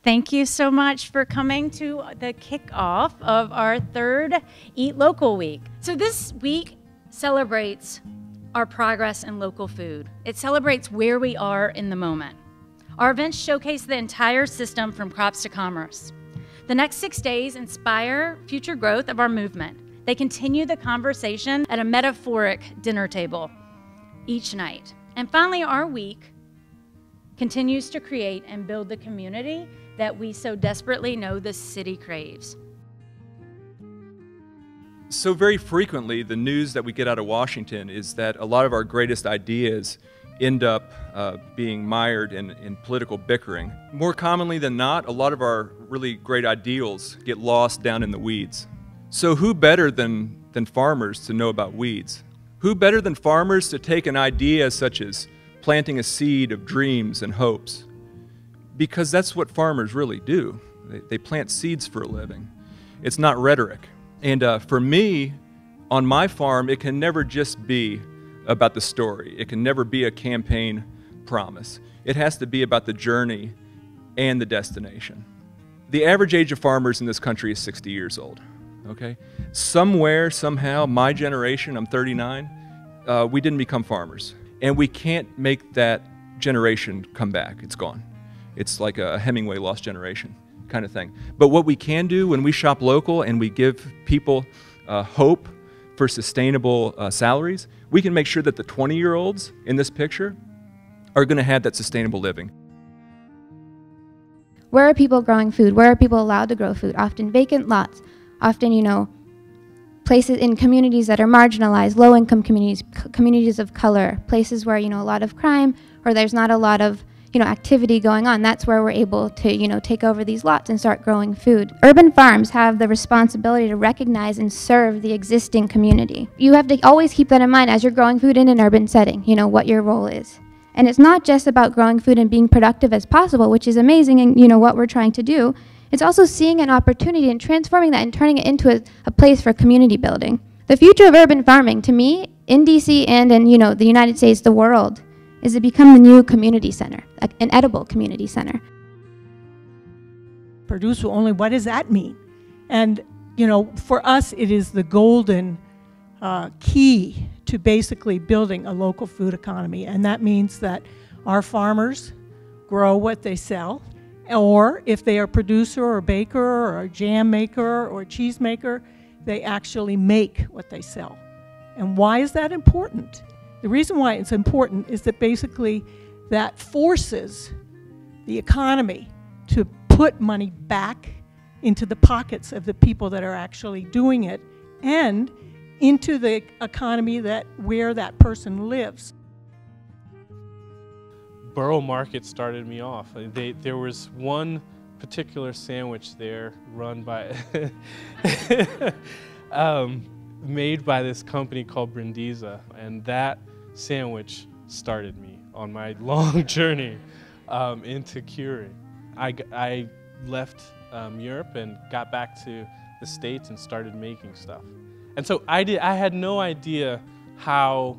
Thank you so much for coming to the kickoff of our third Eat Local Week. So this week celebrates our progress in local food. It celebrates where we are in the moment. Our events showcase the entire system from crops to commerce. The next 6 days inspire future growth of our movement. They continue the conversation at a metaphoric dinner table each night. And finally, our week continues to create and build the community that we so desperately know the city craves. So very frequently, the news that we get out of Washington is that a lot of our greatest ideas end up being mired in political bickering. More commonly than not, a lot of our really great ideals get lost down in the weeds. So who better than farmers to know about weeds? Who better than farmers to take an idea such as planting a seed of dreams and hopes? Because that's what farmers really do. They plant seeds for a living. It's not rhetoric. And for me, on my farm, it can never just be about the story. It can never be a campaign promise. It has to be about the journey and the destination. The average age of farmers in this country is 60 years old, okay? Somewhere, somehow, my generation, I'm 39, we didn't become farmers. And we can't make that generation come back. It's gone. It's like a Hemingway lost generation kind of thing. But what we can do when we shop local and we give people hope for sustainable salaries, we can make sure that the 20-year-olds in this picture are going to have that sustainable living. Where are people growing food? Where are people allowed to grow food? Often vacant lots, often, places in communities that are marginalized, low-income communities, communities of color, places where, a lot of crime or there's not a lot of, activity going on. That's where we're able to, take over these lots and start growing food. Urban farms have the responsibility to recognize and serve the existing community. You have to always keep that in mind as you're growing food in an urban setting, what your role is. And it's not just about growing food and being productive as possible, which is amazing and, what we're trying to do. It's also seeing an opportunity and transforming that and turning it into a place for community building. The future of urban farming, to me, in DC and in, the United States, the world, is to become the new community center, an edible community center. Produce only, what does that mean? And, for us, it is the golden key to basically building a local food economy. And that means that our farmers grow what they sell, or if they are a producer or a baker or a jam maker or a cheese maker, they actually make what they sell. And why is that important? The reason why it's important is that basically that forces the economy to put money back into the pockets of the people that are actually doing it and into the economy where that person lives. Borough Market started me off. There was one particular sandwich there run by, made by this company called Brindisa, and that sandwich started me on my long journey into curing. I left Europe and got back to the States and started making stuff. And so I had no idea how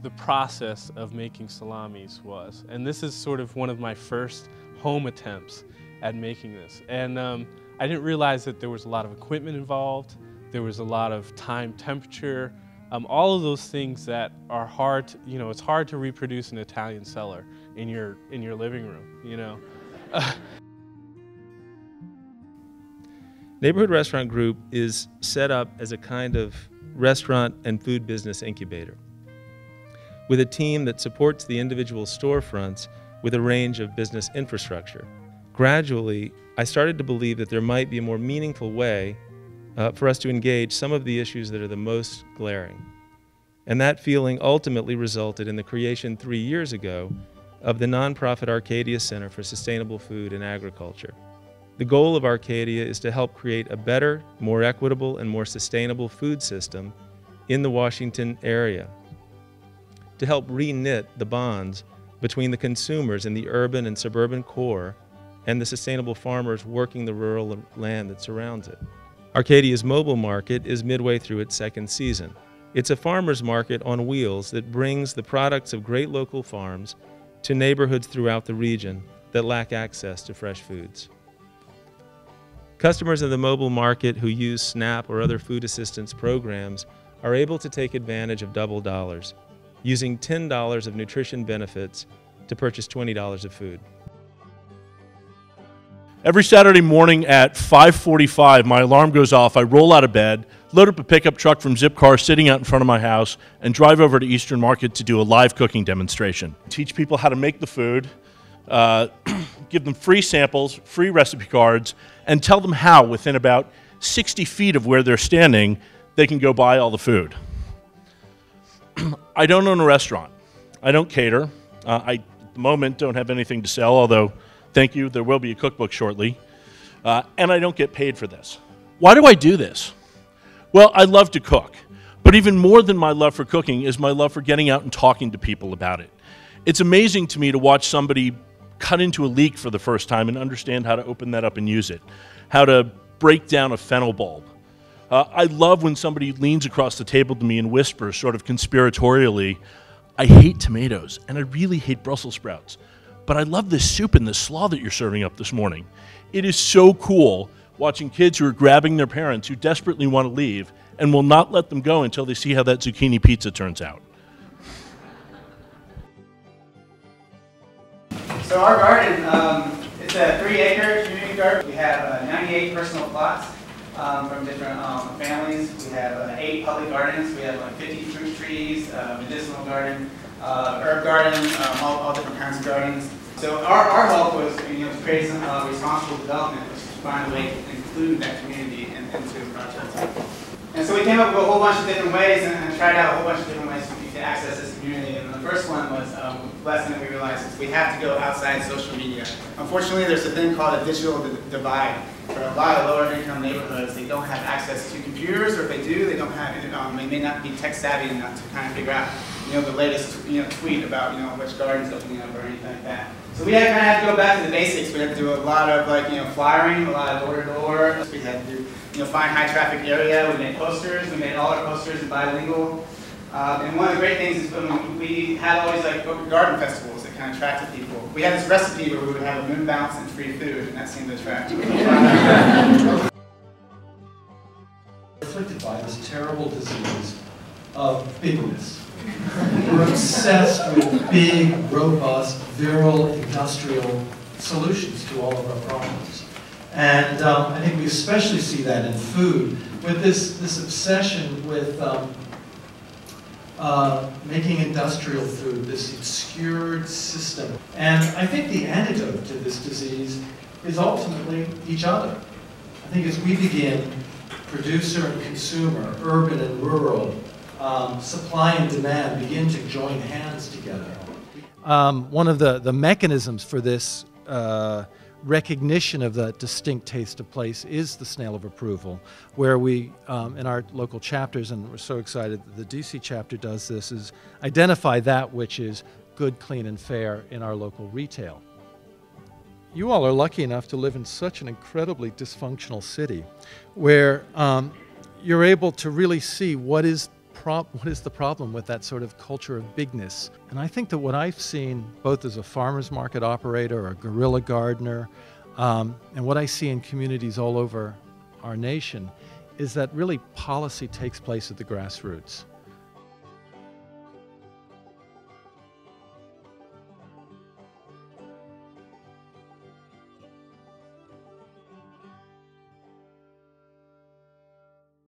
the process of making salamis was. And this is sort of one of my first home attempts at making this. And I didn't realize that there was a lot of equipment involved. There was a lot of time, temperature, all of those things that are hard to, it's hard to reproduce an Italian cellar in your living room, Neighborhood Restaurant Group is set up as a kind of restaurant and food business incubator, with a team that supports the individual storefronts with a range of business infrastructure. Gradually, I started to believe that there might be a more meaningful way for us to engage some of the issues that are the most glaring. And that feeling ultimately resulted in the creation 3 years ago of the nonprofit Arcadia Center for Sustainable Food and Agriculture. The goal of Arcadia is to help create a better, more equitable, and more sustainable food system in the Washington area, to help re-knit the bonds between the consumers in the urban and suburban core and the sustainable farmers working the rural land that surrounds it. Arcadia's mobile market is midway through its second season. It's a farmer's market on wheels that brings the products of great local farms to neighborhoods throughout the region that lack access to fresh foods. Customers of the mobile market who use SNAP or other food assistance programs are able to take advantage of double dollars, using $10 of nutrition benefits to purchase $20 of food. Every Saturday morning at 5:45, my alarm goes off. I roll out of bed, load up a pickup truck from Zipcar sitting out in front of my house, and drive over to Eastern Market to do a live cooking demonstration. Teach people how to make the food, give them free samples, free recipe cards, and tell them how, within about 60 feet of where they're standing, they can go buy all the food. I don't own a restaurant. I don't cater. I, at the moment, don't have anything to sell, although, thank you, there will be a cookbook shortly. And I don't get paid for this. Why do I do this? Well, I love to cook. But even more than my love for cooking is my love for getting out and talking to people about it. It's amazing to me to watch somebody cut into a leek for the first time and understand how to open that up and use it, how to break down a fennel bulb. I love when somebody leans across the table to me and whispers, sort of conspiratorially, I hate tomatoes and I really hate Brussels sprouts, but I love this soup and this slaw that you're serving up this morning. It is so cool watching kids who are grabbing their parents who desperately want to leave and will not let them go until they see how that zucchini pizza turns out. So our garden, it's a 3-acre community garden. We have 98 personal plots from different families. We have 8 public gardens. We have 50 fruit trees, medicinal garden, herb garden, all different kinds of gardens. So our hope was, to create some responsible development, which is to find a way to include that community into the project. And so we came up with a whole bunch of different ways and tried out a whole bunch of different ways to access this community. And the first one was lesson that we realized is we have to go outside social media. Unfortunately, there's a thing called a digital divide. For a lot of lower income neighborhoods, they don't have access to computers, or if they do, they don't have they may not be tech savvy enough to kind of figure out the latest tweet about which garden's opening up or anything like that. So we kind of had to go back to the basics. We had to do a lot of flyering, a lot of door to door. We had to do find high traffic area. We made posters. We made all our posters bilingual. And one of the great things is when we had always garden festivals that kind of attracted people. We had this recipe where we would have a moon bounce and free food, and that seemed to attract people. Afflicted by this terrible disease of bigness. We're obsessed with big, robust, virile, industrial solutions to all of our problems. And I think we especially see that in food, with this obsession with making industrial food, this obscured system. And I think the antidote to this disease is ultimately each other. I think as we begin, producer and consumer, urban and rural, supply and demand begin to join hands together. One of the mechanisms for this recognition of the distinct taste of place is the Snail of Approval, where we, in our local chapters, and we're so excited that the DC chapter does this, is identify that which is good, clean, and fair in our local retail. You all are lucky enough to live in such an incredibly dysfunctional city, where you're able to really see what is the problem with that sort of culture of bigness. And I think that what I've seen, both as a farmer's market operator or a guerrilla gardener, and what I see in communities all over our nation, is that really policy takes place at the grassroots.